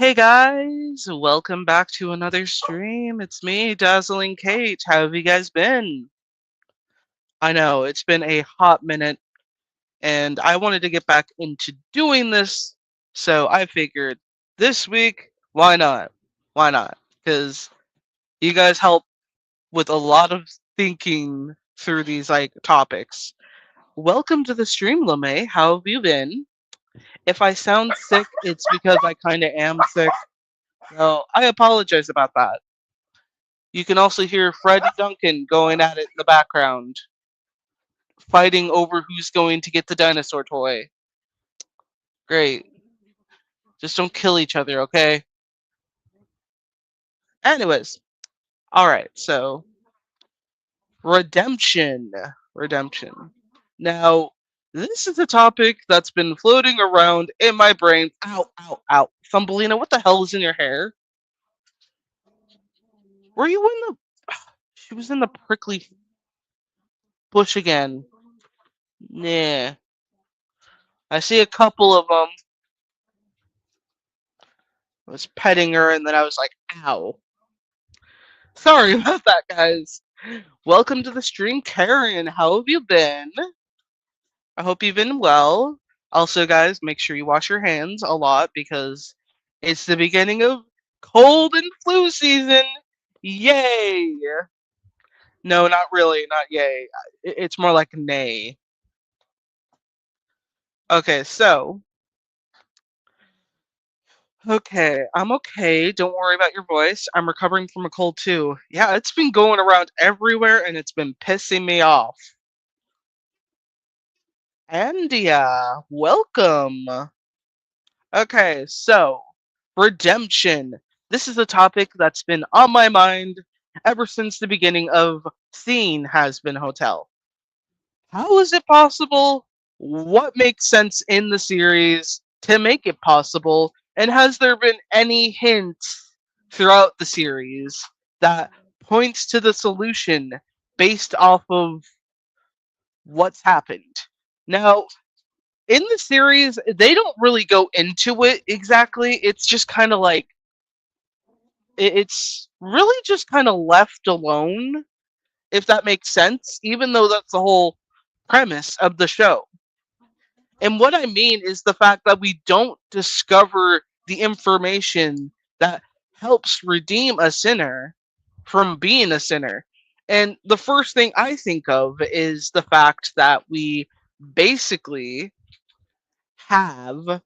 Hey guys, welcome back to another stream. It's me, Dazzling Kate. How have you guys been? I know it's been a hot minute, and I wanted to get back into doing this, so I figured this week, why not? Why not? Because you guys help with a lot of thinking through these topics. Welcome to the stream, LeMay. How have you been? If I sound sick, it's because I kind of am sick. So I apologize about that. You can also hear Fred Duncan going at it in the background, fighting over who's going to get the dinosaur toy. Great. Just don't kill each other, okay? Anyways, alright, so redemption. Redemption. Now, this is a topic that's been floating around in my brain. Ow, ow, ow. Thumbelina, what the hell is in your hair? Were you in the. She was in the prickly bush again. Nah. I see a couple of them. I was petting her, and then I was like, ow. Sorry about that, guys. Welcome to the stream, Karen. How have you been? I hope you've been well. Also, guys, make sure you wash your hands a lot because it's the beginning of cold and flu season. Yay! No, not really, not yay. It's more like nay. Okay, so. Okay, I'm okay. Don't worry about your voice. I'm recovering from a cold too. Yeah, it's been going around everywhere and it's been pissing me off. Andia, welcome. Okay, so redemption. This is a topic that's been on my mind ever since the beginning of seeing Hazbin Hotel. How is it possible? What makes sense in the series to make it possible? And has there been any hint throughout the series that points to the solution based off of what's happened? Now, in the series, they don't really go into it exactly. It's just kind of like it's really just kind of left alone, if that makes sense, even though that's the whole premise of the show. And what I mean is the fact that we don't discover the information that helps redeem a sinner from being a sinner. And the first thing I think of is the fact that we basically have,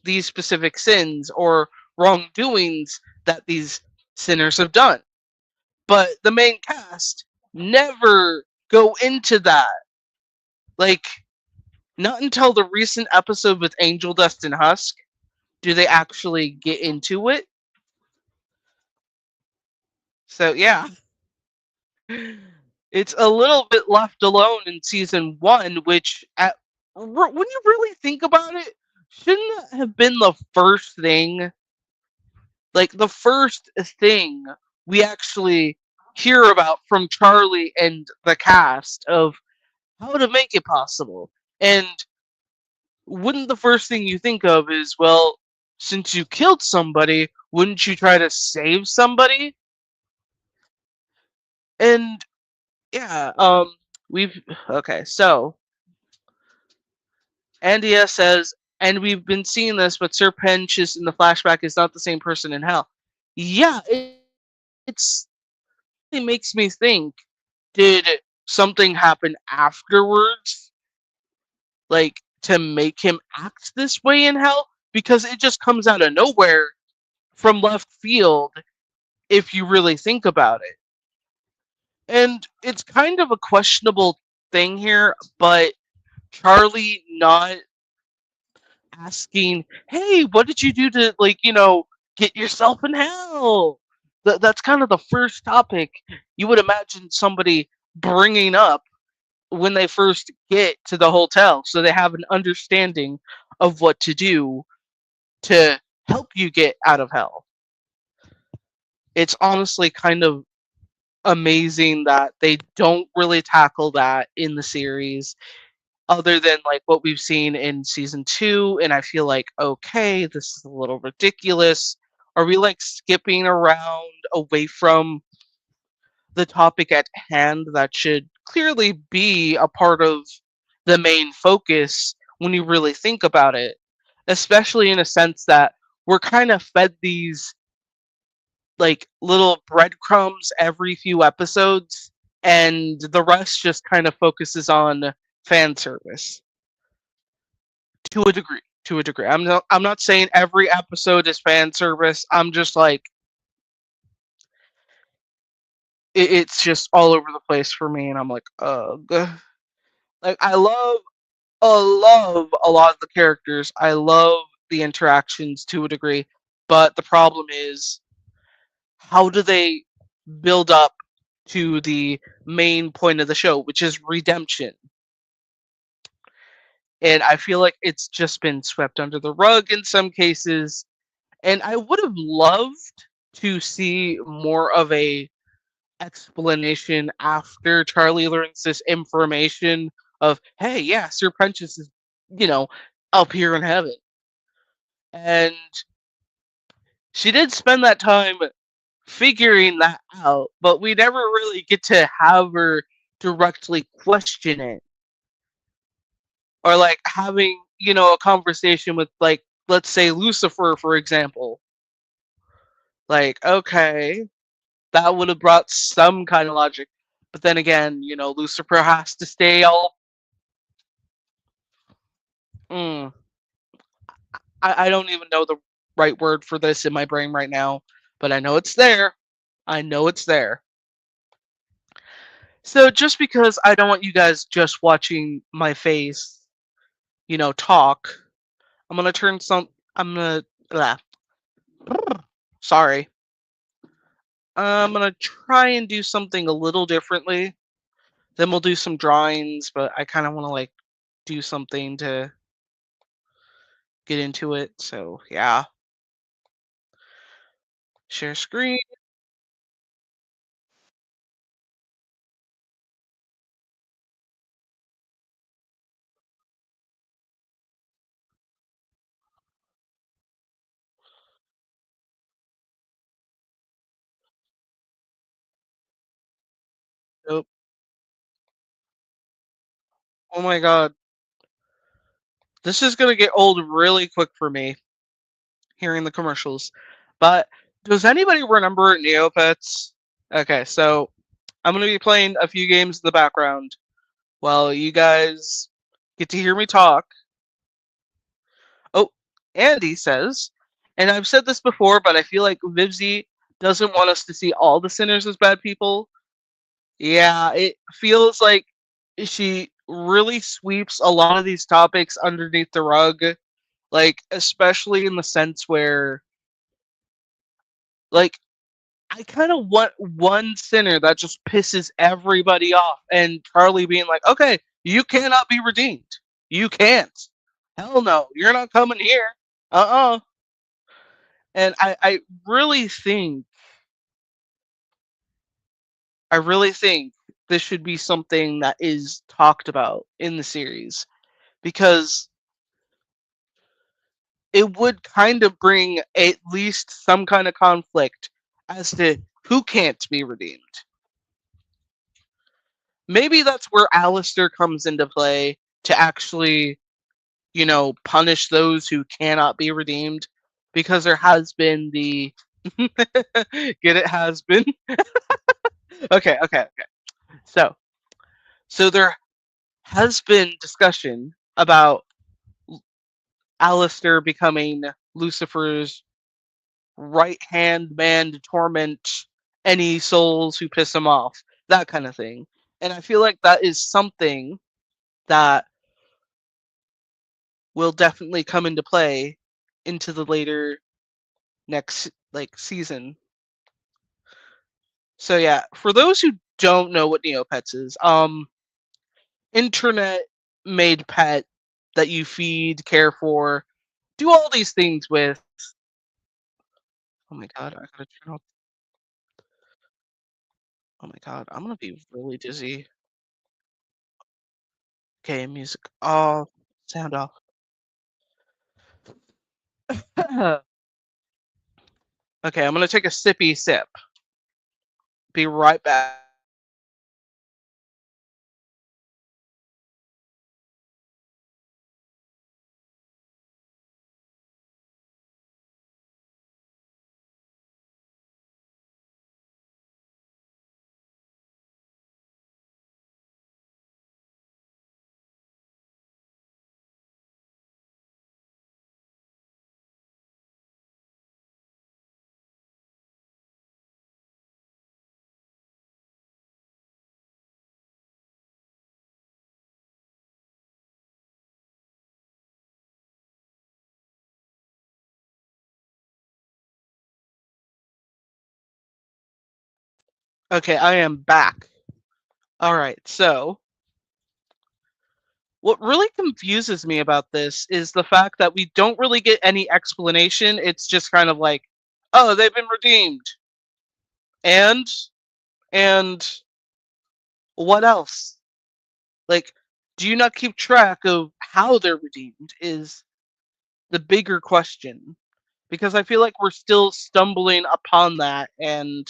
these specific sins or wrongdoings that these sinners have done. But the main cast never go into that. Like, not until the recent episode with Angel Dust and Husk do they actually get into it. So yeah, it's a little bit left alone in season one, which when you really think about it, shouldn't that have been the first thing? Like the first thing we actually hear about from Charlie and the cast of how to make it possible. And wouldn't the first thing you think of is, well, since you killed somebody, wouldn't you try to save somebody? And yeah, we've okay, so Andia says, and we've been seeing this, but Sir Pentious in the flashback is not the same person in hell. Yeah, it's it makes me think, did something happen afterwards, like to make him act this way in hell? Because it just comes out of nowhere from left field if you really think about it. And it's kind of a questionable thing here, but Charlie not asking, "Hey, what did you do to get yourself in hell?" That's kind of the first topic you would imagine somebody bringing up when they first get to the hotel, so they have an understanding of what to do to help you get out of hell. It's honestly kind of amazing that they don't really tackle that in the series. other than like what we've seen in season 2, and I feel like, okay, this is a little ridiculous. Are we like skipping around away from the topic at hand that should clearly be a part of the main focus when you really think about it? Especially in a sense that we're kind of fed these like little breadcrumbs every few episodes, and the rest just kind of focuses on fan service to a degree. To a degree, I'm not saying every episode is fan service. I'm just like it's just all over the place for me, and I'm like, ugh. Like I love a lot of the characters. I love the interactions to a degree, but the problem is how do they build up to the main point of the show, which is redemption? And I feel like it's just been swept under the rug in some cases. And I would have loved to see more of a explanation after Charlie learns this information of, hey, yeah, Sir Prentice is, you know, up here in heaven. And she did spend that time figuring that out, but we never really get to have her directly question it or like having, a conversation with like let's say Lucifer for example. Like, okay, that would have brought some kind of logic. But then again, Lucifer has to stay all mm, I don't even know the right word for this in my brain right now, but I know it's there. I know it's there. So just because I don't want you guys just watching my face, talk, I'm gonna turn some. I'm gonna. ah, Sorry. I'm gonna try and do something a little differently. Then we'll do some drawings, but I kind of want to like do something to get into it. So yeah, share screen. Oh, oh my god, this is gonna get old really quick for me hearing the commercials. But does anybody remember Neopets? Okay, so I'm gonna be playing a few games in the background while you guys get to hear me talk. Oh, Andy says, and I've said this before, but I feel like Vivzy doesn't want us to see all the sinners as bad people. Yeah, it feels like she really sweeps a lot of these topics underneath the rug, like especially in the sense where like I kind of want one sinner that just pisses everybody off, and Charlie being like, "Okay, you cannot be redeemed. You can't. Hell no, you're not coming here. Uh-uh." And I really think, this should be something that is talked about in the series because it would kind of bring at least some kind of conflict as to who can't be redeemed. Maybe that's where Alistair comes into play to actually, punish those who cannot be redeemed because there has been the get it has been. Okay. So, there has been discussion about Alistair becoming Lucifer's right hand man to torment any souls who piss him off, that kind of thing. And I feel like that is something that will definitely come into play into the later next like season. So yeah, for those who don't know what Neopets is, internet made pet that you feed, care for, do all these things with. Oh my god, I gotta turn off. Oh my god, I'm gonna be really dizzy. Okay, music off, sound off. Okay, I'm gonna take a sippy sip. Be right back. Okay, I am back. All right, so what really confuses me about this is the fact that we don't really get any explanation. It's just kind of like, oh, they've been redeemed. And and what else? Like, do you not keep track of how they're redeemed is the bigger question. Because I feel like we're still stumbling upon that, and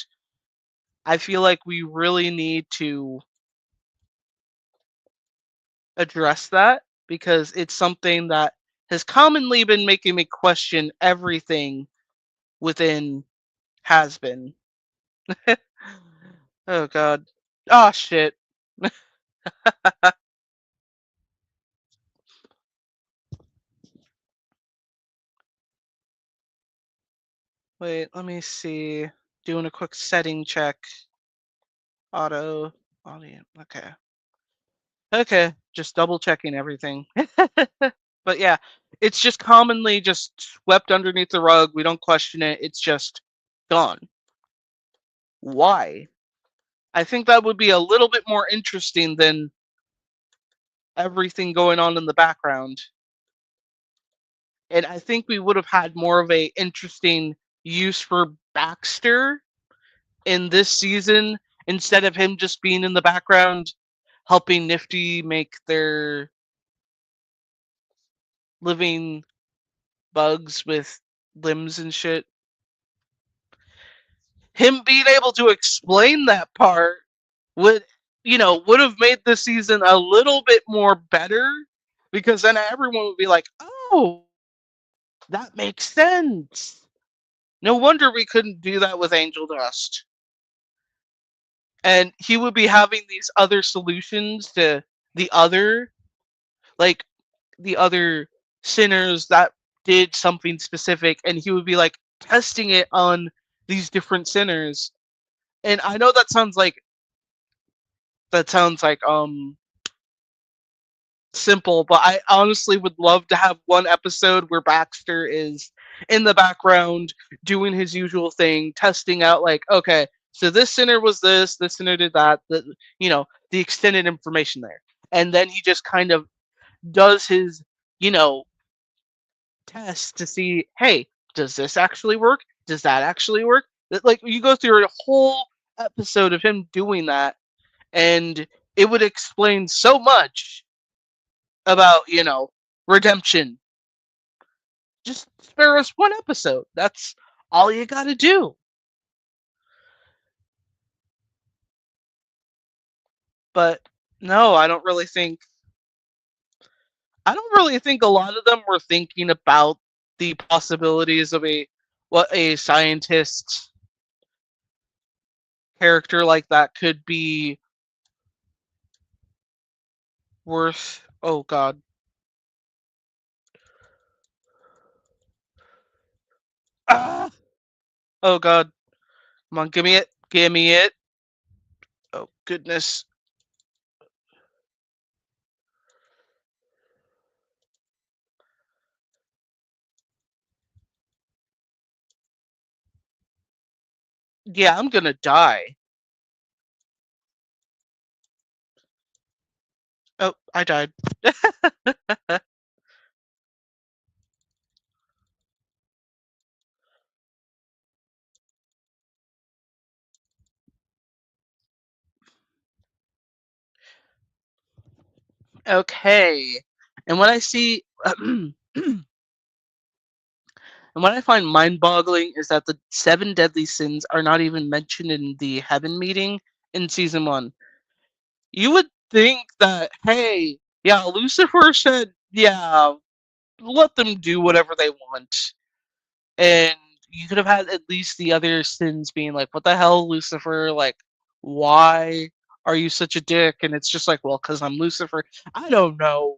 I feel like we really need to address that because it's something that has commonly been making me question everything within Hazbin. Oh god. Oh shit. Wait, let me see. Doing a quick setting check. Auto audio. Okay. Okay, just double checking everything. But yeah, it's just commonly just swept underneath the rug. We don't question it. It's just gone. Why? I think that would be a little bit more interesting than everything going on in the background. And I think we would have had more of a interesting use for Baxter in this season instead of him just being in the background helping Nifty make their living bugs with limbs and shit. Him being able to explain that part would, would have made the season a little bit more better because then everyone would be like, "Oh, that makes sense." No wonder we couldn't do that with Angel Dust. And he would be having these other solutions to the other, like the other sinners that did something specific, and he would be like testing it on these different sinners. And I know that sounds like simple, but I honestly would love to have one episode where Baxter is in the background doing his usual thing, testing out like, okay, so this center was this center did that, the extended information there. And then he just kind of does his, you know, test to see, hey, does this actually work? Does that actually work? Like you go through a whole episode of him doing that, and it would explain so much about, redemption. Just spare us one episode. That's all you got to do. But no, I don't really think a lot of them were thinking about the possibilities of what a scientist character like that could be worth. Oh god. Ah! Oh god. Come on, give me it. Give me it. Oh goodness. Yeah, I'm gonna die. Oh, I died. Okay. And what I see, and what I find mind-boggling is that the seven deadly sins are not even mentioned in the heaven meeting in season one. You would think that, hey, yeah, Lucifer said, yeah, let them do whatever they want. And you could have had at least the other sins being like, what the hell, Lucifer? Like, why are you such a dick? And it's just like, well, because I'm Lucifer. I don't know.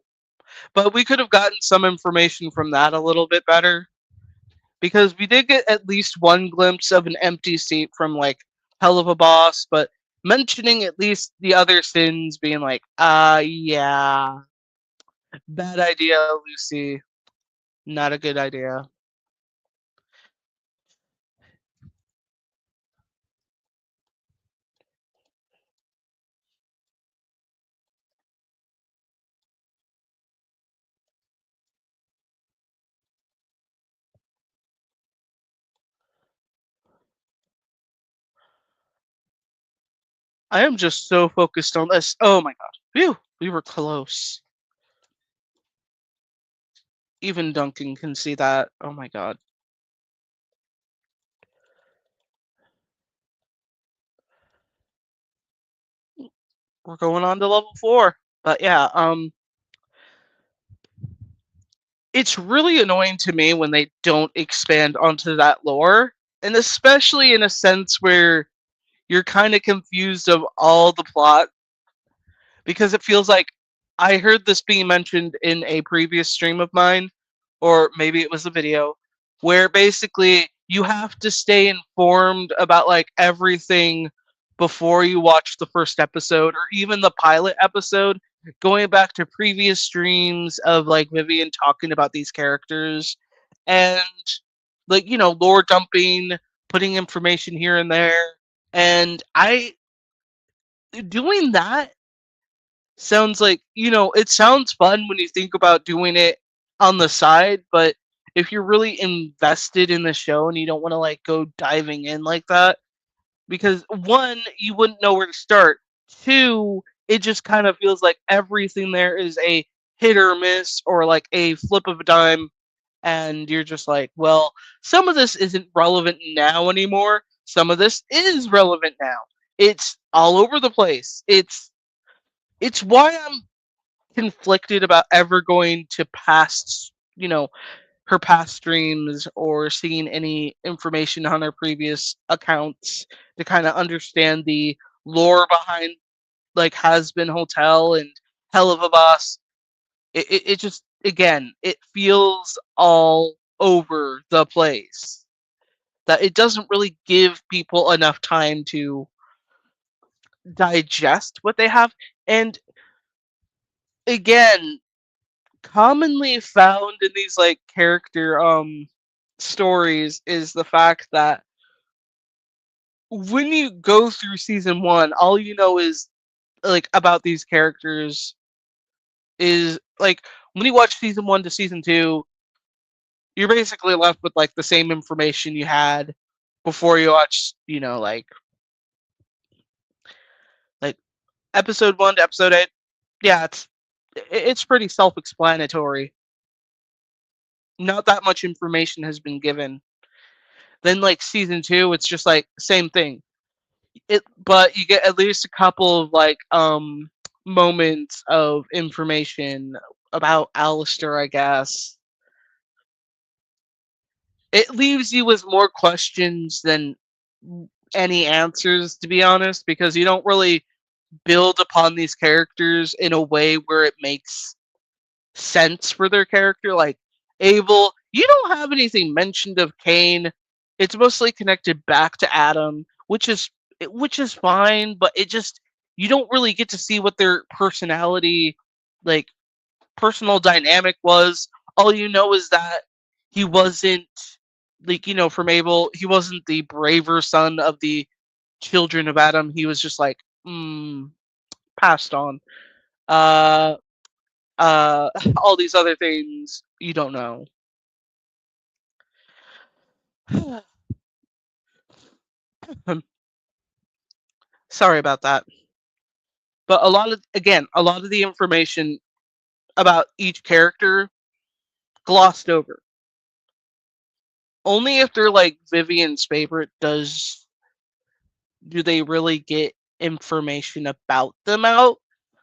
But we could have gotten some information from that a little bit better. Because we did get at least one glimpse of an empty seat from, like, Hell of a Boss, but mentioning at least the other sins being like, yeah, bad idea, Lucy. Not a good idea. I am just so focused on this. Oh my god. Phew, we were close. Even Duncan can see that. Oh my god. We're going on to level 4. But yeah, it's really annoying to me when they don't expand onto that lore, and especially in a sense where you're kind of confused of all the plot because it feels like I heard this being mentioned in a previous stream of mine, or maybe it was a video, where basically you have to stay informed about like everything before you watch the first episode or even the pilot episode, going back to previous streams of like Vivian talking about these characters and like, lore dumping, putting information here and there. And I doing that sounds like, it sounds fun when you think about doing it on the side, but if you're really invested in the show and you don't want to like go diving in like that, because one, you wouldn't know where to start. Two, it just kind of feels like everything there is a hit or miss or like a flip of a dime, and you're just like, well, some of this isn't relevant now anymore. Some of this is relevant now. It's all over the place. It's why I'm conflicted about ever going to past, her past streams or seeing any information on her previous accounts to kind of understand the lore behind like Hazbin Hotel and Hell of a Boss. It just, again, it feels all over the place. That it doesn't really give people enough time to digest what they have. And again, commonly found in these like character stories is the fact that when you go through season 1, all you know is like about these characters is like when you watch season 1 to season 2, you're basically left with like the same information you had before you watch, like episode 1 to episode 8. Yeah, it's pretty self-explanatory. Not that much information has been given. Then like season 2, it's just like same thing. But you get at least a couple of like moments of information about Alistair, I guess. It leaves you with more questions than any answers, to be honest, because you don't really build upon these characters in a way where it makes sense for their character. Like Abel, you don't have anything mentioned of Cain. It's mostly connected back to Adam, which is fine, but it just, you don't really get to see what their personality, like personal dynamic was. All you know is that he wasn't like, from Abel, he wasn't the braver son of the children of Adam. He was just like, passed on. Uh all these other things you don't know. Sorry about that. But a lot of the information about each character glossed over. Only if they're like Vivian's favorite do they really get information about them out.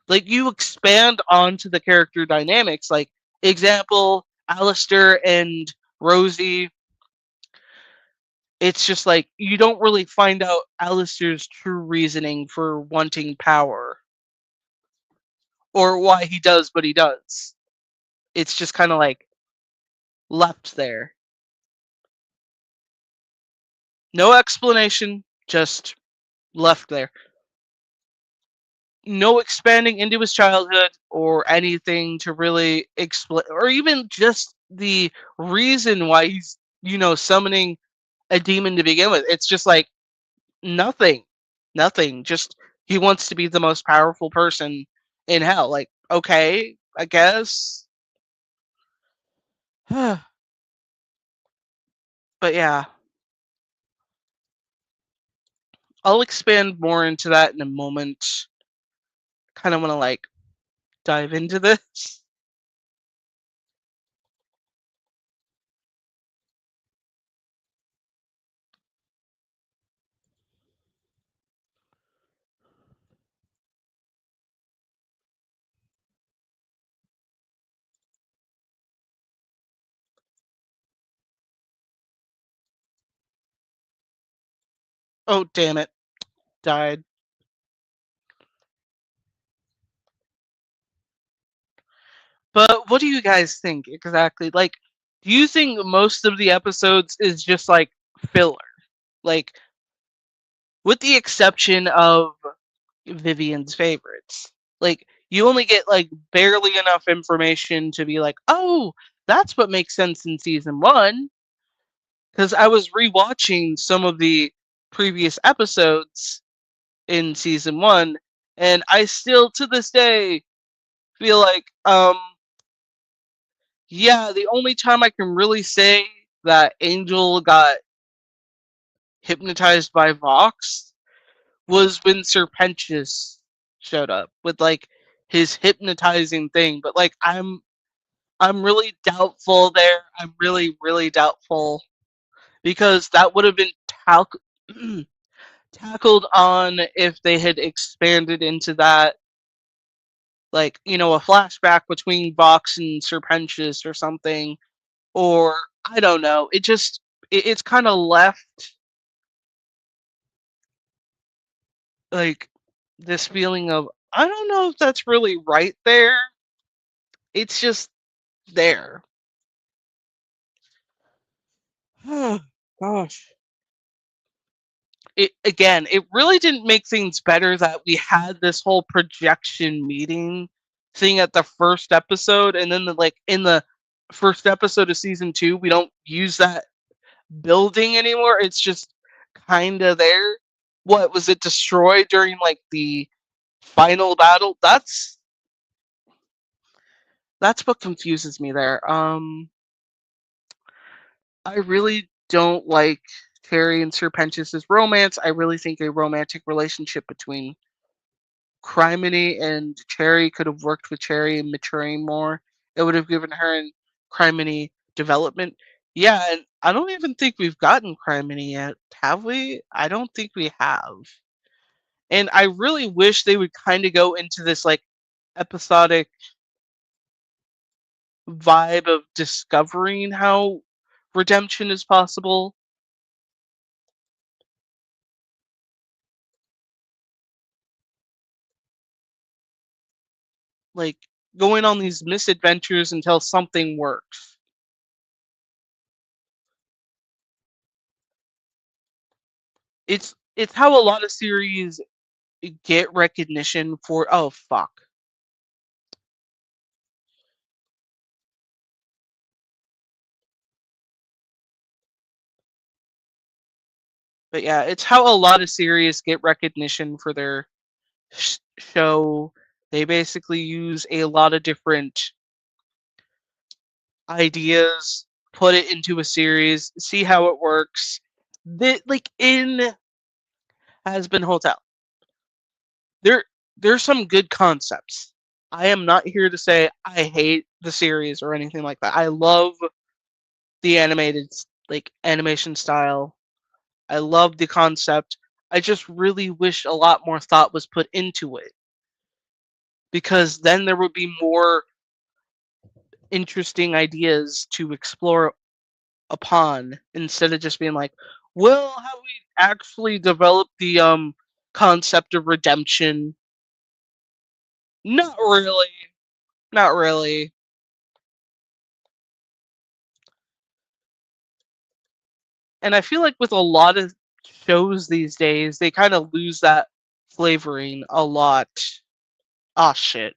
Like you expand onto the character dynamics. Like example, Alistair and Rosie. It's just like you don't really find out Alistair's true reasoning for wanting power or why he does what he does. It's just kind of like left there. No explanation, just left there. No expanding into his childhood or anything to really explain, or even just the reason why he's, summoning a demon to begin with. It's just like nothing. Nothing. Just he wants to be the most powerful person in hell. Like, okay, I guess. But yeah, I'll expand more into that in a moment. Kind of want to like dive into this. Oh, damn it. Died. But what do you guys think exactly? Like, do you think most of the episodes is just like filler? Like, with the exception of Vivian's favorites. Like, you only get like barely enough information to be like, oh, that's what makes sense in season one. Because I was rewatching some of the previous episodes in season one, and I still to this day feel like, yeah, the only time I can really say that Angel got hypnotized by Vox was when Serpentius showed up with like his hypnotizing thing. But like I'm really doubtful there. I'm really, really doubtful because that would have been tackled on if they had expanded into that, like, a flashback between Vox and Serpentius or something, or I don't know. It's kind of left like this feeling of I don't know if that's really right there. It's just there. Gosh. It really didn't make things better that we had this whole projection meeting thing at the first episode, and then like in the first episode of season 2 we don't use that building anymore. It's just kind of there. What was it destroyed during like the final battle? That's what confuses me there. I really don't like Cherry and Serpentius' romance. I really think a romantic relationship between Criminy and Cherry could have worked with Cherry and maturing more. It would have given her and Criminy development. Yeah, and I don't even think we've gotten Criminy yet, have we? I don't think we have. And I really wish they would kind of go into this like episodic vibe of discovering how redemption is possible. Like going on these misadventures until something works. It's how a lot of series get recognition for. Oh fuck. But yeah, it's how a lot of series get recognition for their show. They basically use a lot of different ideas, put it into a series, see how it works. Like in Hazbin Hotel, there there's some good concepts. I am not here to say I hate the series or anything like that. I love the animated like animation style. I love the concept. I just really wish a lot more thought was put into it because then there would be more interesting ideas to explore upon instead of just being like, well, have we actually developed the concept of redemption? Not really. Not really. And I feel like with a lot of shows these days, they kind of lose that flavoring a lot. Ah, shit.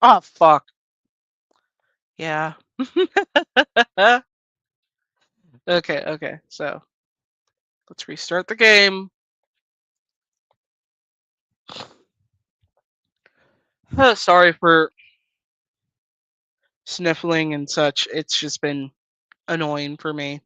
Ah, fuck. Yeah. Okay, okay. So let's restart the game. Sorry for sniffling and such. It's just been annoying for me.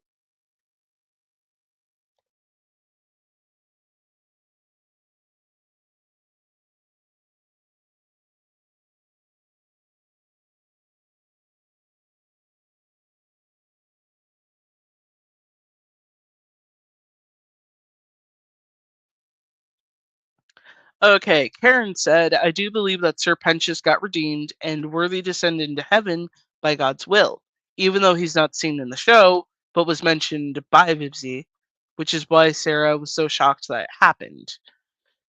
Okay, Karen said, I do believe that Sir Pentious got redeemed and worthy to ascend into heaven by God's will, even though he's not seen in the show, but was mentioned by Vivzi, which is why Sarah was so shocked that it happened.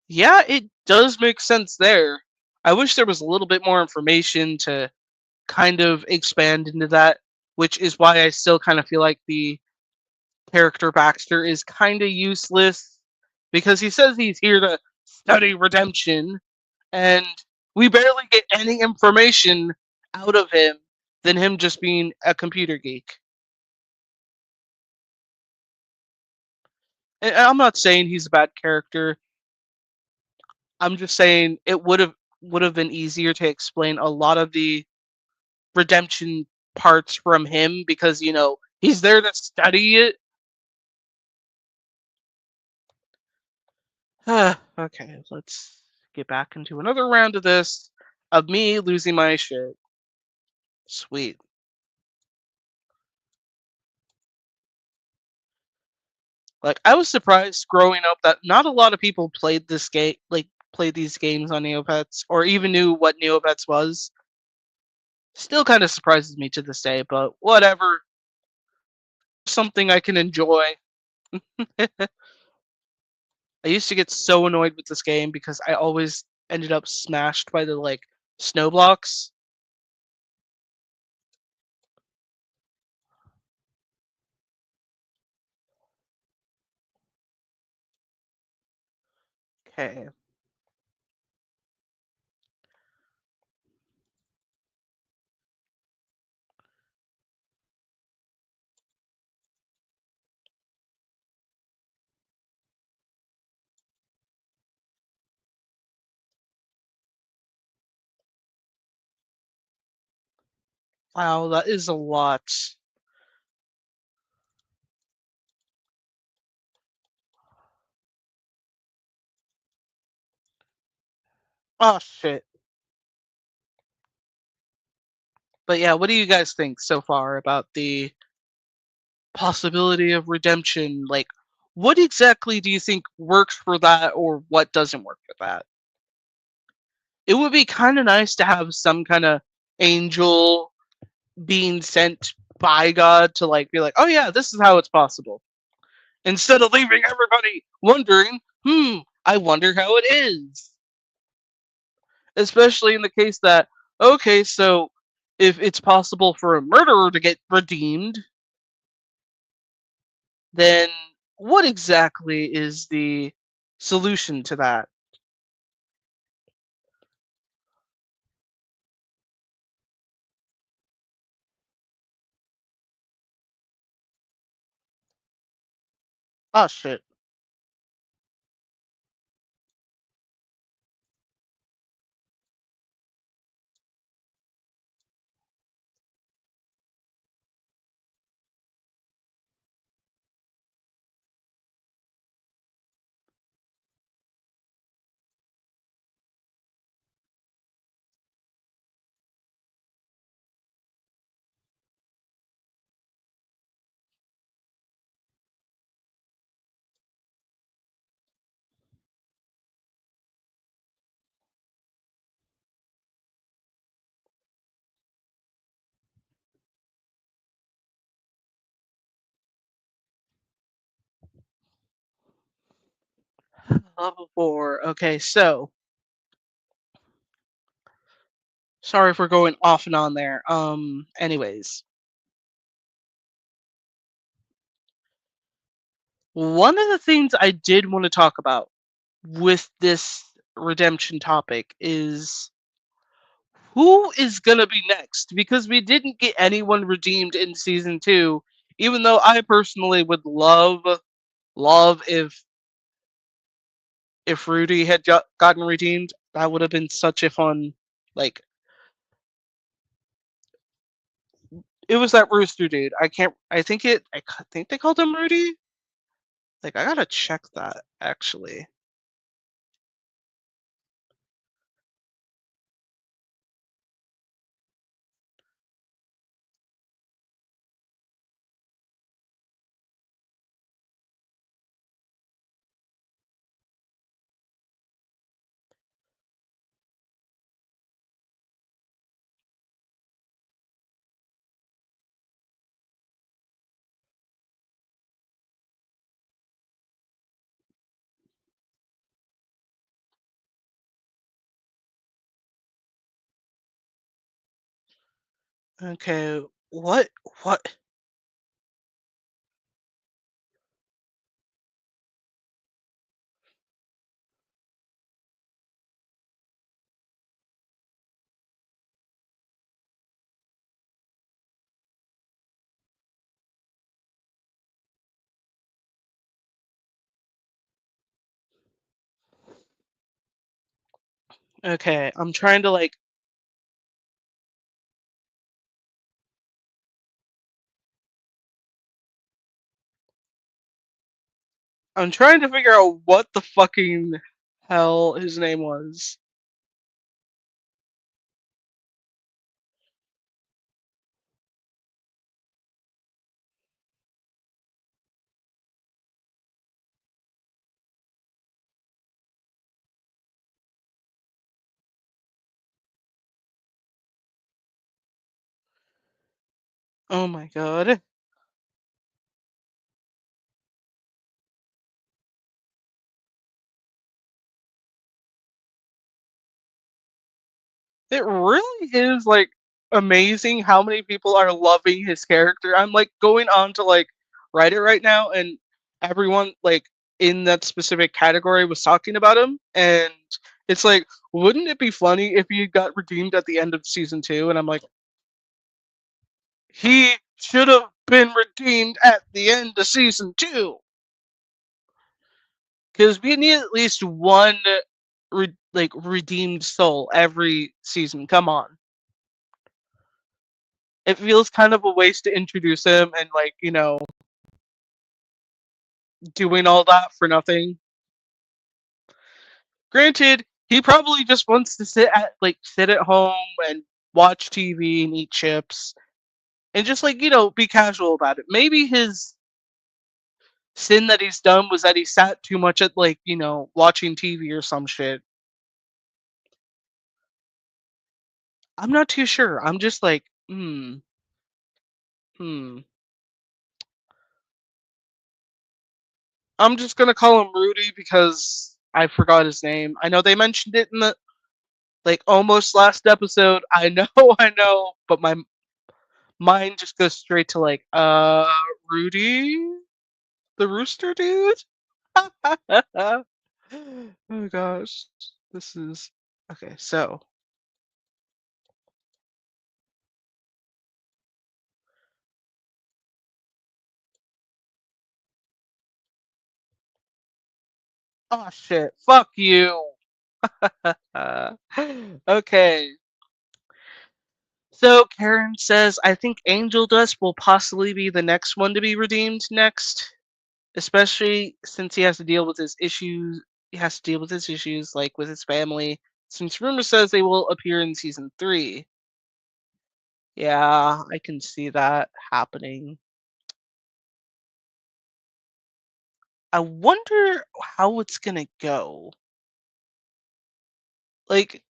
Yeah, it does make sense there. I wish there was a little bit more information to kind of expand into that, which is why I still kind of feel like the character Baxter is kind of useless because he says he's here to study redemption, and we barely get any information out of him than him just being a computer geek. And I'm not saying he's a bad character. I'm just saying it would have been easier to explain a lot of the redemption parts from him because he's there to study it. Okay, let's get back into another round of this of me losing my shit. Sweet. Like I was surprised growing up that not a lot of people played this game, like played these games on Neopets, or even knew what Neopets was. Still kind of surprises me to this day, but whatever. Something I can enjoy. I used to get so annoyed with this game because I always ended up smashed by the like snow blocks. Okay. Wow, that is a lot. Oh shit. But yeah, what do you guys think so far about the possibility of redemption? Like, what exactly do you think works for that, or what doesn't work for that? It would be kind of nice to have some kind of angel being sent by God to like be like, oh yeah, this is how it's possible. Instead of leaving everybody wondering, I wonder how it is. Especially in the case that, okay, so if it's possible for a murderer to get redeemed, then what exactly is the solution to that? Oh shit. Level 4. Okay, so sorry for going off and on there. Anyways, one of the things I did want to talk about with this redemption topic is who is gonna be next? Because we didn't get anyone redeemed in season 2, even though I personally would love if Rudy had gotten redeemed. That would have been such a fun, like, it was that rooster dude. I can't. I think they called him Rudy. Like, I gotta check that actually. Okay, what what? Okay, I'm trying to figure out what the fucking hell his name was. Oh my god. It really is like amazing how many people are loving his character. I'm like going on to like Reddit right now, and everyone like in that specific category was talking about him, and it's like, wouldn't it be funny if he got redeemed at the end of season 2? And I'm like, he should have been redeemed at the end of season 2 because we need at least one like redeemed soul every season. Come on. It feels kind of a waste to introduce him and like, doing all that for nothing. Granted, he probably just wants to sit at home and watch TV and eat chips and just like, be casual about it. Maybe his sin that he's done was that he sat too much at like, watching TV or some shit. I'm not too sure. I'm just like, hmm. I'm just gonna call him Rudy because I forgot his name. I know they mentioned it in the like almost last episode. I know, I know, but my mind just goes straight to like, Rudy, the rooster dude. Oh gosh, this is okay. So, oh shit, fuck you. Okay, so Karen says, I think Angel Dust will possibly be the next one to be redeemed next, especially since he has to deal with his issues. He has to deal with his issues, like with his family, since rumor says they will appear in season 3. Yeah, I can see that happening. I wonder how it's gonna go. Like,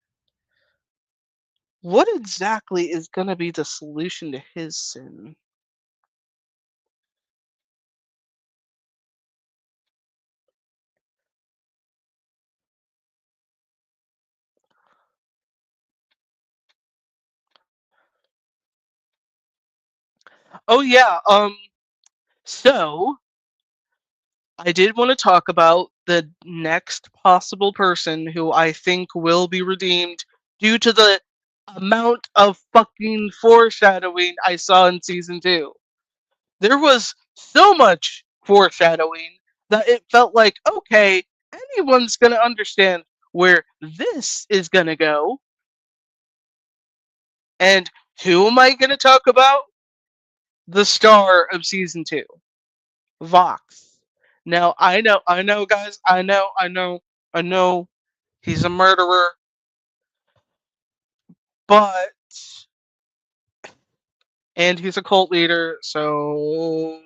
what exactly is gonna be the solution to his sin? Oh yeah. So I did want to talk about the next possible person who I think will be redeemed due to the amount of fucking foreshadowing I saw in season two. There was so much foreshadowing that it felt like, okay, anyone's gonna understand where this is gonna go. And who am I gonna talk about? The star of season two, Vox. Now I know, guys, I know he's a murderer, but and he's a cult leader, so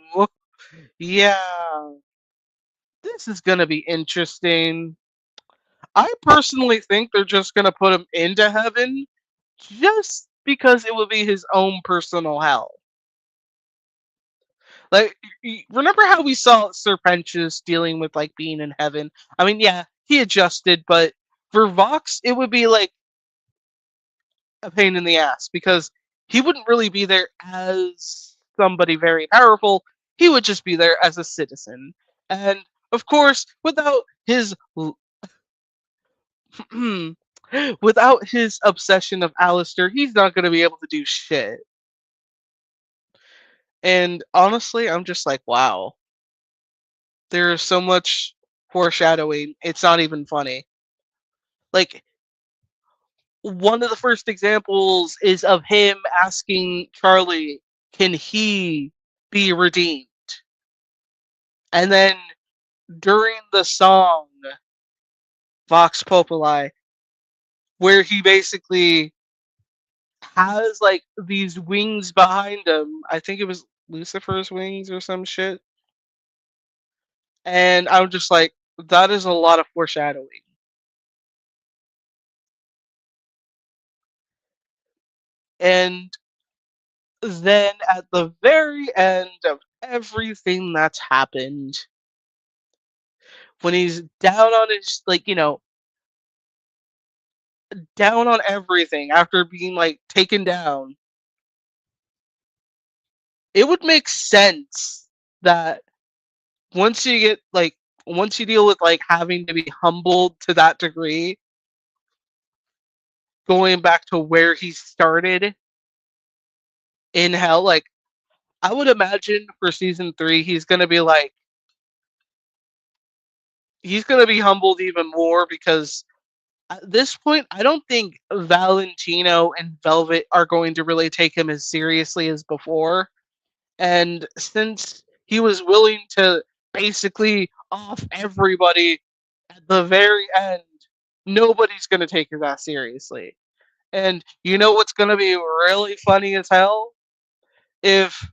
yeah, this is gonna be interesting. I personally think they're just gonna put him into heaven just because it would be his own personal hell. Like, remember how we saw Serpentius dealing with like being in heaven? I mean, yeah, he adjusted, but for Vox, it would be like a pain in the ass because he wouldn't really be there as somebody very powerful. He would just be there as a citizen, and of course, without his obsession of Alistair, he's not going to be able to do shit. And honestly, I'm just like, wow, there's so much foreshadowing. It's not even funny. Like, one of the first examples is of him asking Charlie, can he be redeemed? And then during the song Vox Populi, where he basically has like these wings behind him, I think it was Lucifer's wings or some shit. And I'm just like, that is a lot of foreshadowing. And then at the very end of everything that's happened, when he's down on his, like, down on everything after being like taken down, it would make sense that once you get like once you deal with like having to be humbled to that degree, going back to where he started in hell, like I would imagine for season three, he's gonna be humbled even more because at this point, I don't think Valentino and Velvet are going to really take him as seriously as before. And since he was willing to basically off everybody at the very end, nobody's going to take it that seriously. And you know what's going to be really funny as hell? If,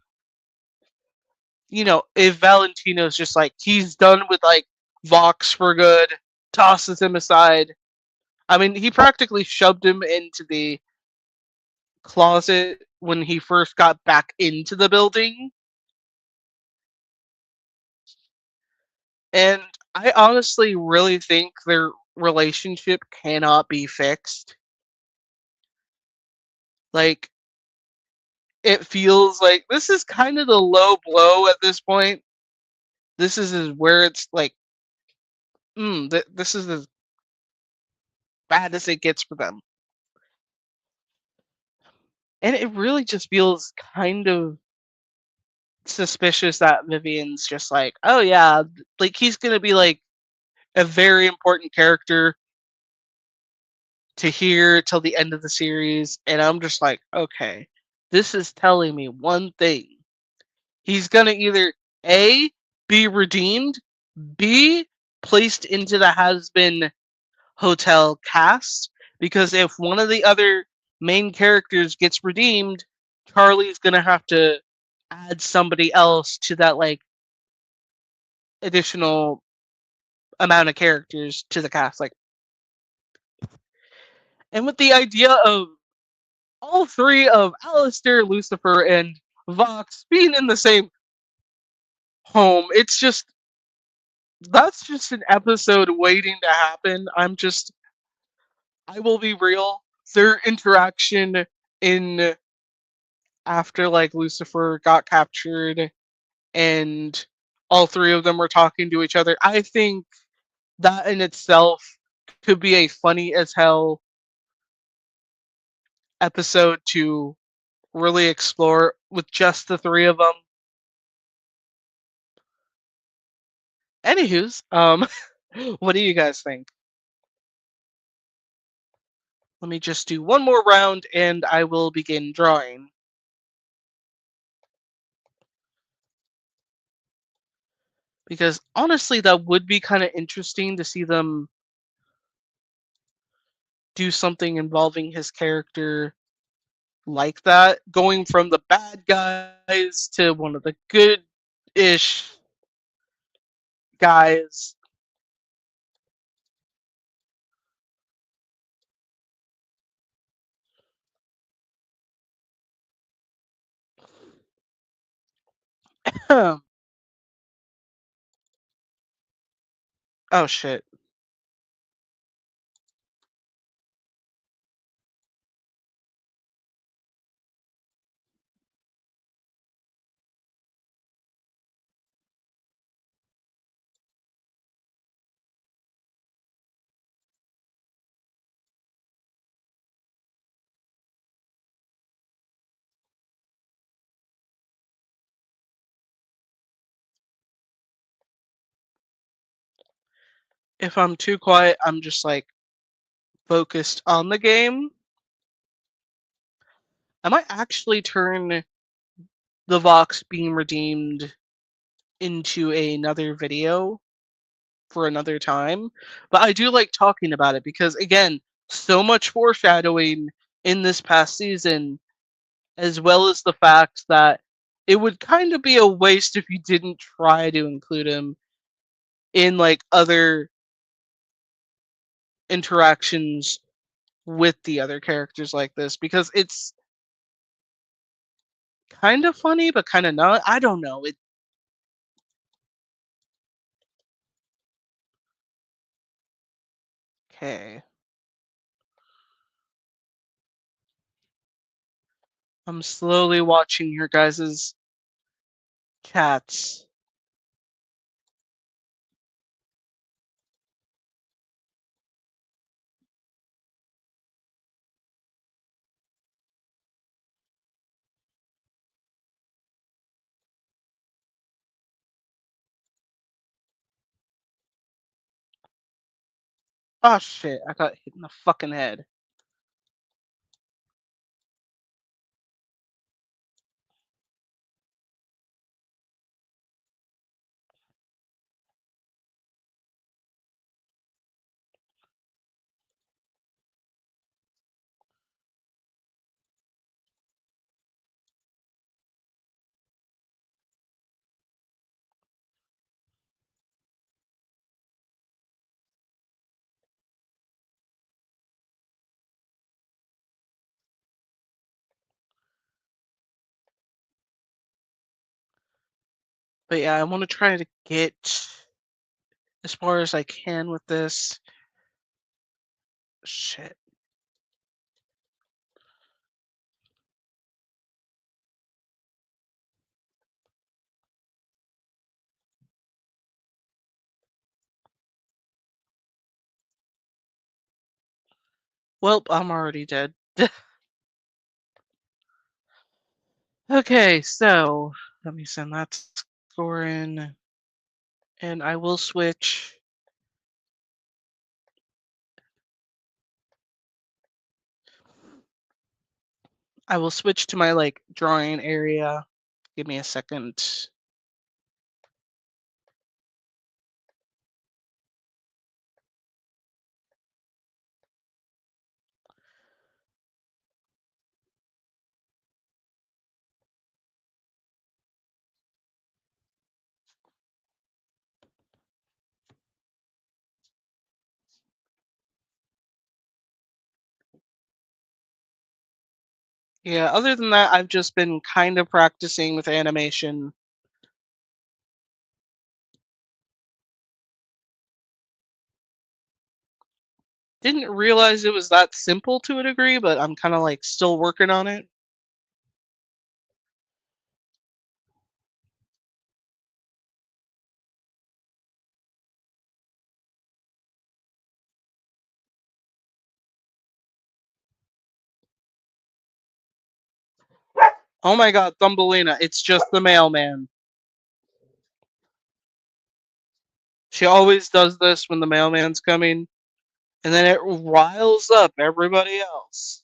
if Valentino's just like, he's done with like Vox for good, tosses him aside. I mean, he practically shoved him into the closet when he first got back into the building. And I honestly really think their relationship cannot be fixed. Like, it feels like this is kind of the low blow at this point. This is where it's like, this is as bad as it gets for them. And it really just feels kind of suspicious that Vivian's just like, oh yeah, like he's gonna be like a very important character to hear till the end of the series, and I'm just like, okay, this is telling me one thing. He's gonna either A, be redeemed, B, placed into the Hazbin Hotel cast, because if one of the other main characters gets redeemed, Charlie's gonna have to add somebody else to that like additional amount of characters to the cast. Like, and with the idea of all three of Alistair, Lucifer, and Vox being in the same home, it's just that's just an episode waiting to happen. I will be real. Their interaction in after like Lucifer got captured and all three of them were talking to each other. I think that in itself could be a funny as hell episode to really explore with just the three of them. Anywho's, what do you guys think? Let me just do one more round and I will begin drawing. Because honestly, that would be kind of interesting to see them do something involving his character like that, going from the bad guys to one of the good-ish guys. Oh shit. If I'm too quiet, I'm just like focused on the game. I might actually turn the Vox being redeemed into another video for another time. But I do like talking about it because, again, so much foreshadowing in this past season, as well as the fact that it would kind of be a waste if you didn't try to include him in like other interactions with the other characters like this because it's kind of funny but kind of not. I don't know. It okay. I'm slowly watching your guys's chats. Oh shit! I got hit in the fucking head. But yeah, I want to try to get as far as I can with this. Shit. Well, I'm already dead. Okay, so let me send that score in, and I will switch. I will switch to my like drawing area. Give me a second. Yeah, other than that, I've just been kind of practicing with animation. Didn't realize it was that simple to a degree, but I'm kind of like still working on it. Oh my god, Thumbelina, it's just the mailman. She always does this when the mailman's coming, and then it riles up everybody else.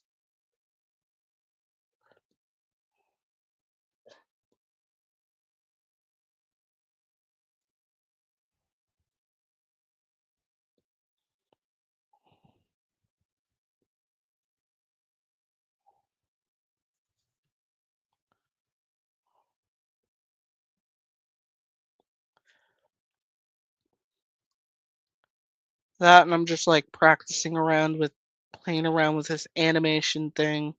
That, and I'm just like practicing around with playing around with this animation thing.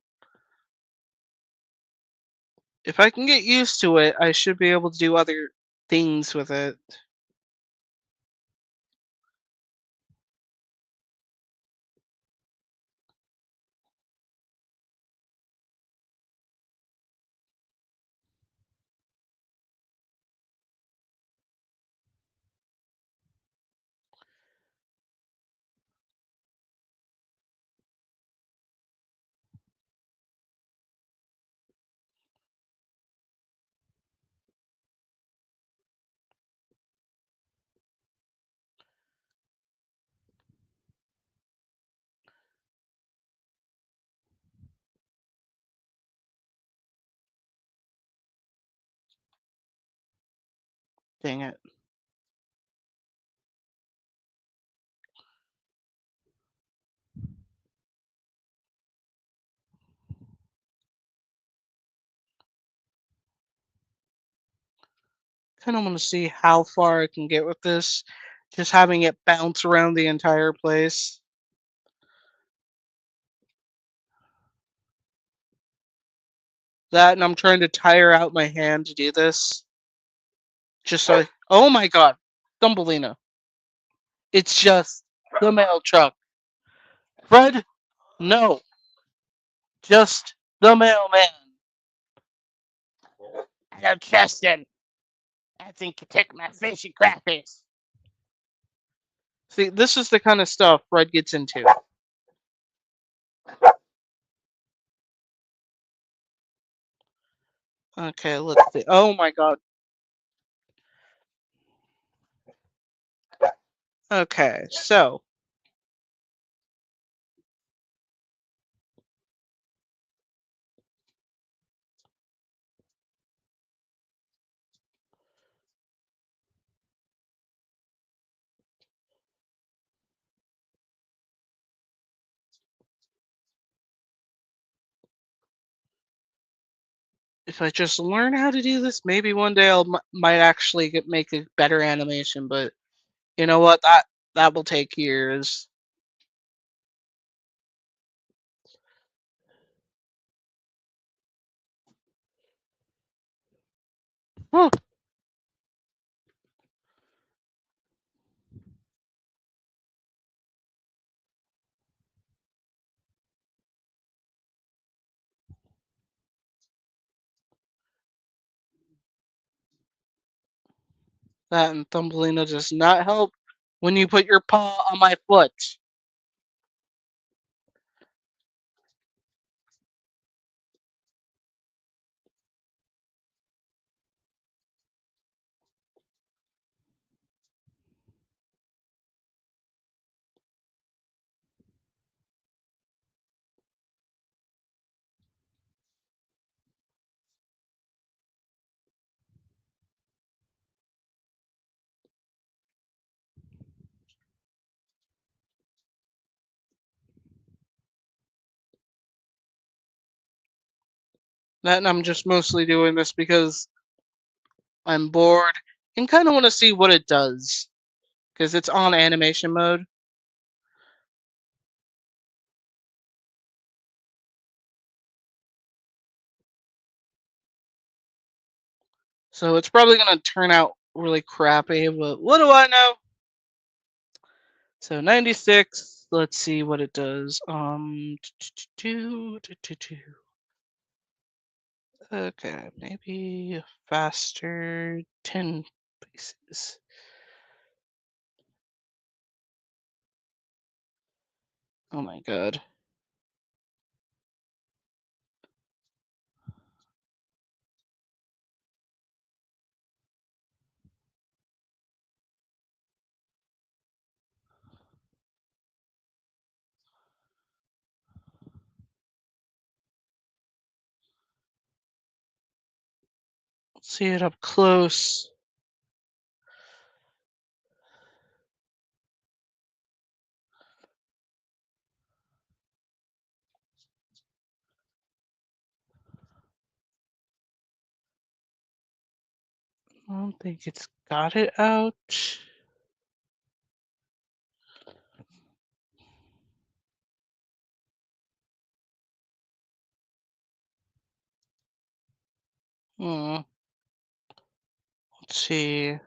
If I can get used to it, I should be able to do other things with it. Dang it. Kind of want to see how far I can get with this. Just having it bounce around the entire place. That, and I'm trying to tire out my hand to do this. Just so oh my god, Thumbelina. It's just the mail truck. Fred, no. Just the mailman. I don't trust him. I think you took my fishy crappies. See, this is the kind of stuff Fred gets into. Okay, let's see. Oh my god. Okay, so if I just learn how to do this, maybe one day might actually make a better animation. But you know what? That will take years. Huh. That and Thumbelina does not help when you put your paw on my foot. That and I'm just mostly doing this because I'm bored and kind of want to see what it does because it's on animation mode. So it's probably going to turn out really crappy, but what do I know? So 96, let's see what it does. Okay, maybe faster 10 paces. Oh my god. See it up close. I don't think it's got it out. Hmm. Let's see.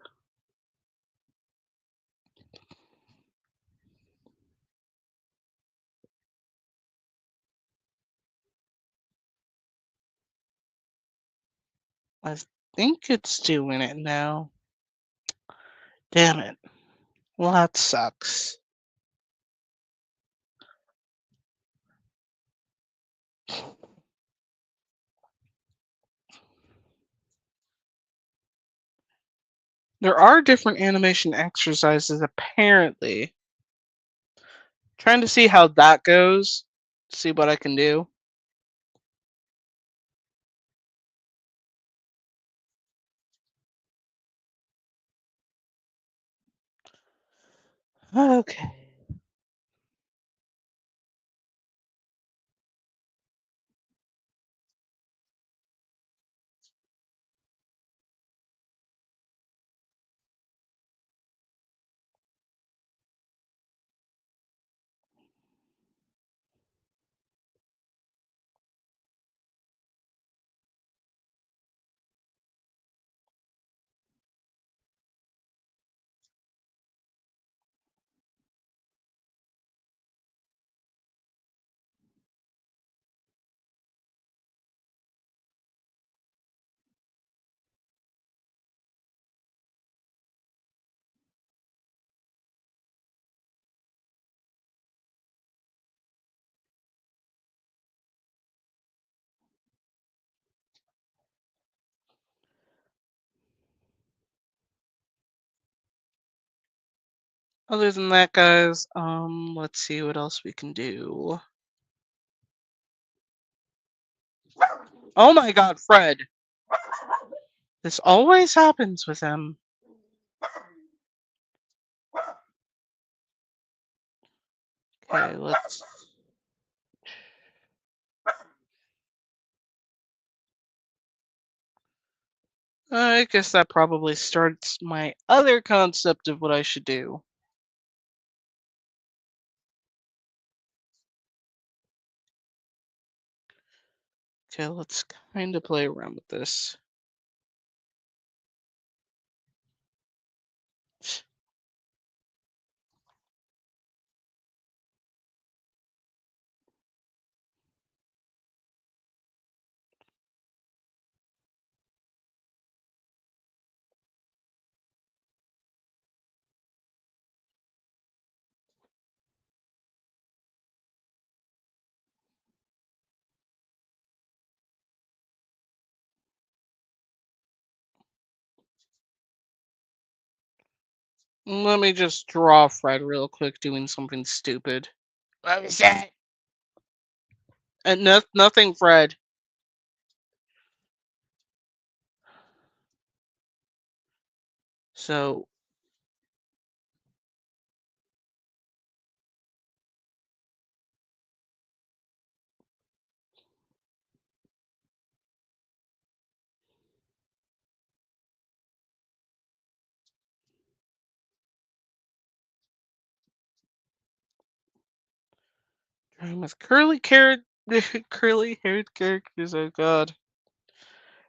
I think it's doing it now. Damn it. Well, that sucks. There are different animation exercises, apparently. Trying to see how that goes. See what I can do. Okay. Other than that, guys, let's see what else we can do. Oh my god, Fred. This always happens with him. Okay, let's. I guess that probably starts my other concept of what I should do. Okay, let's kind of play around with this. Let me just draw Fred real quick doing something stupid. What was that? And nothing, Fred. So, drawing with curly haired characters. Oh God,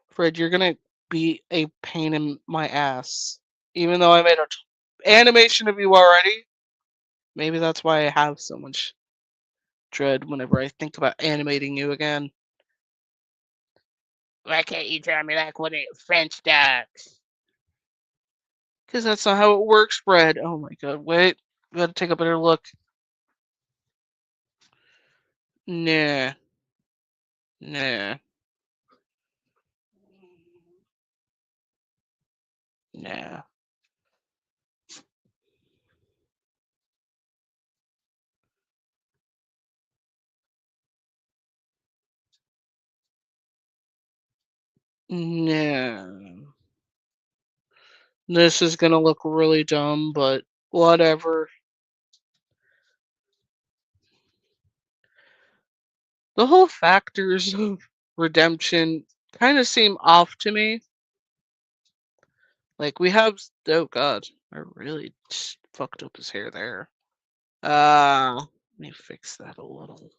Fred, you're gonna be a pain in my ass. Even though I made a animation of you already. Maybe that's why I have so much dread whenever I think about animating you again. Why can't you draw me like one of your French dogs? Because that's not how it works, Fred. Oh my God, wait. Gotta take a better look. Nah, nah, nah. Nah. This is gonna look really dumb, but whatever. The whole factors of redemption kind of seem off to me. Like we have, oh god, I really just fucked up his hair there. Let me fix that a little.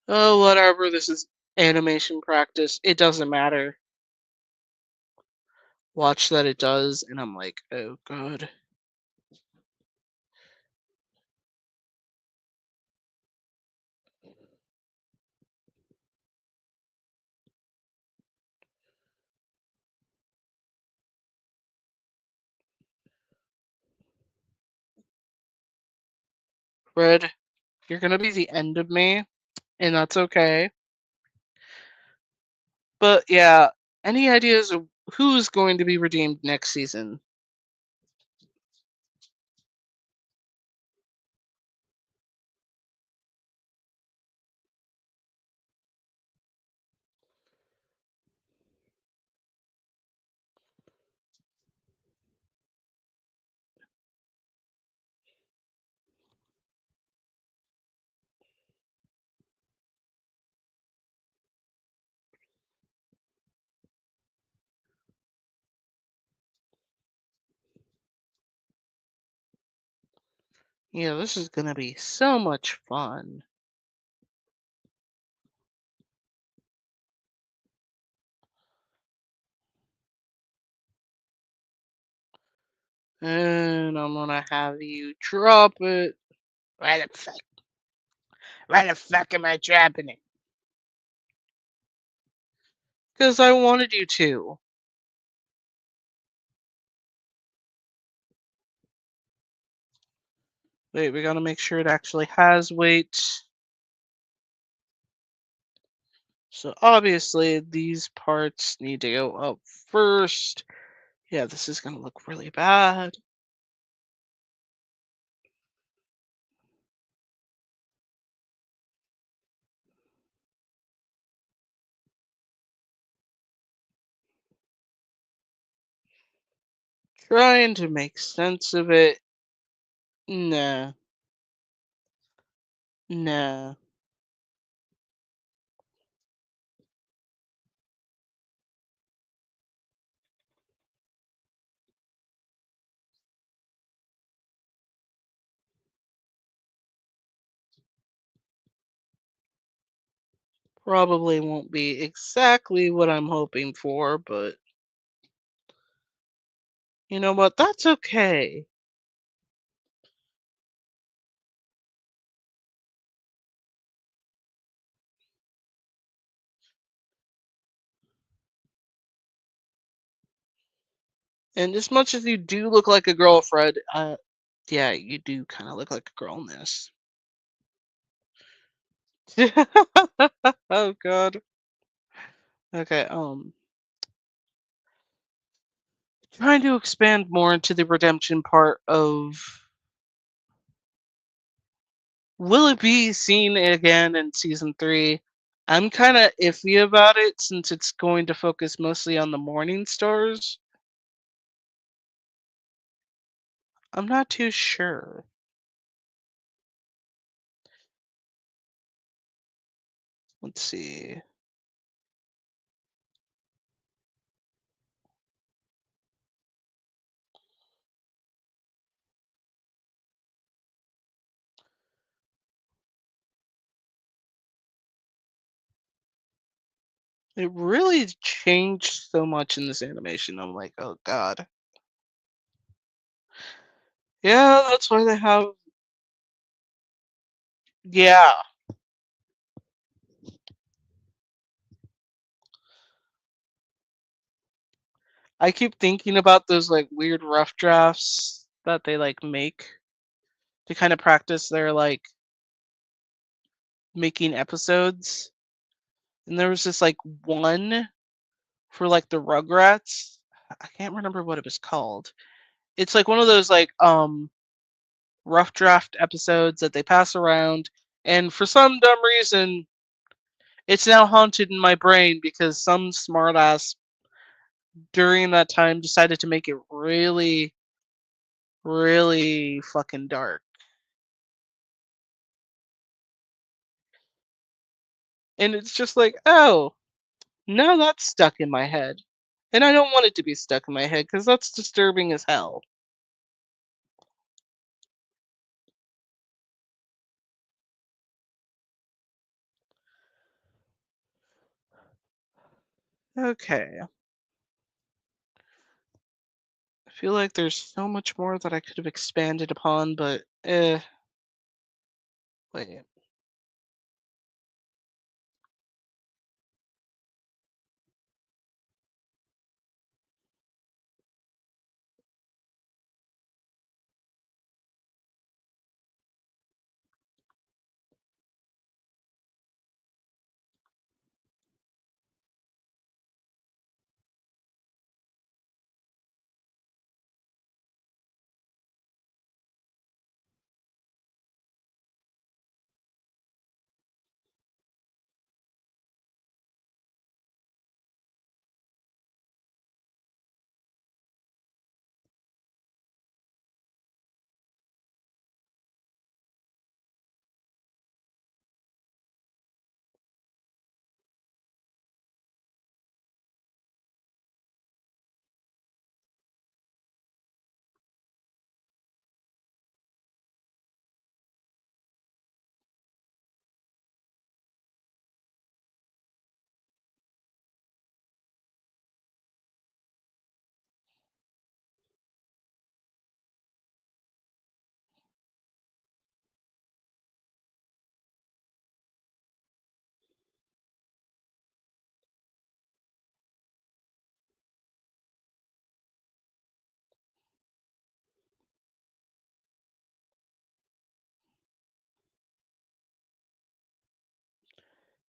Oh, whatever. This is animation practice. It doesn't matter. Watch that it does, and I'm like, oh god. Red, you're gonna be the end of me, and that's okay. But yeah, any ideas of who's going to be redeemed next season? Yeah, this is gonna be so much fun. And I'm gonna have you drop it. Why the fuck? Why the fuck am I dropping it? Because I wanted you to. Wait, we gotta make sure it actually has weight. So obviously these parts need to go up first. Yeah, this is gonna look really bad. Trying to make sense of it. Nah, nah. Probably won't be exactly what I'm hoping for, but you know what? That's okay. And as much as you do look like a girlfriend, yeah, you do kind of look like a girl in this. Oh god. Okay, trying to expand more into the redemption part of will it be seen again in season 3? I'm kind of iffy about it since it's going to focus mostly on the morning stars. I'm not too sure. Let's see. It really changed so much in this animation. I'm like, oh god. Yeah, that's why they have. Yeah, I keep thinking about those like weird rough drafts that they like make to kind of practice their like making episodes. And there was this like one for like the Rugrats. I can't remember what it was called. It's like one of those like rough draft episodes that they pass around, and for some dumb reason it's now haunted in my brain because some smartass during that time decided to make it really, really fucking dark. And it's just like, oh, now that's stuck in my head. And I don't want it to be stuck in my head because that's disturbing as hell. Okay. I feel like there's so much more that I could have expanded upon, but wait.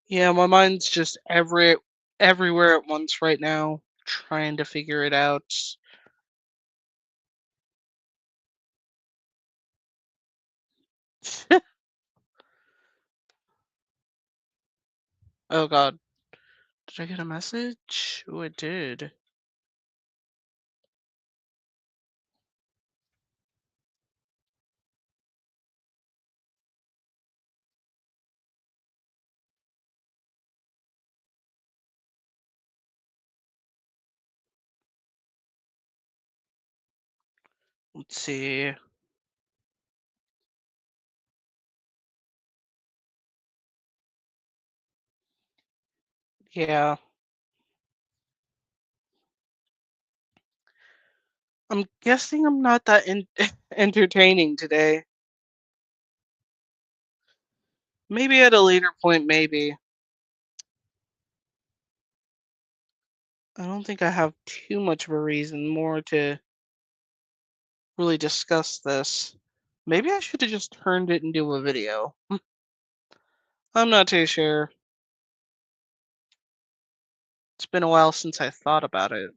Yeah, my mind's just everywhere at once right now, trying to figure it out. Oh god. Did I get a message? Oh, I did. Let's see. Yeah, I'm guessing I'm not that entertaining today. Maybe at a later point, maybe. I don't think I have too much of a reason more to really discuss this. Maybe I should have just turned it into a video. I'm not too sure. It's been a while since I thought about it.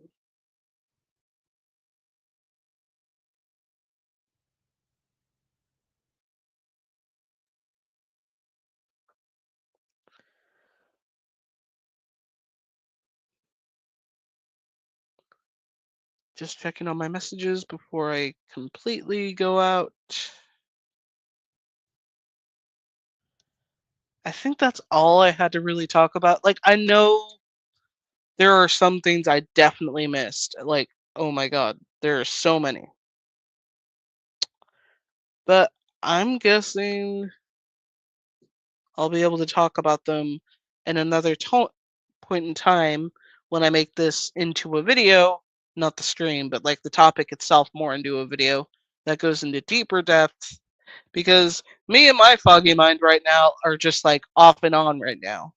Just checking on my messages before I completely go out. I think that's all I had to really talk about. Like, I know there are some things I definitely missed. Like, oh my god, there are so many. But I'm guessing I'll be able to talk about them in another point in time when I make this into a video, not the stream, but like the topic itself more into a video that goes into deeper depth. Because me and my foggy mind right now are just like off and on right now.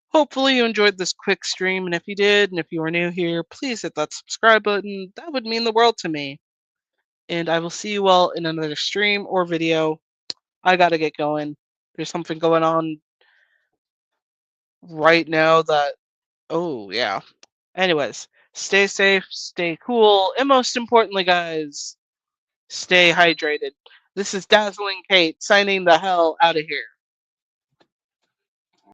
Hopefully you enjoyed this quick stream, and if you did, and if you are new here, please hit that subscribe button. That would mean the world to me. And I will see you all in another stream or video. I gotta get going. There's something going on right now that, oh, yeah. Anyways, stay safe, stay cool, and most importantly, guys, stay hydrated. This is Dazzling Kate signing the hell out of here.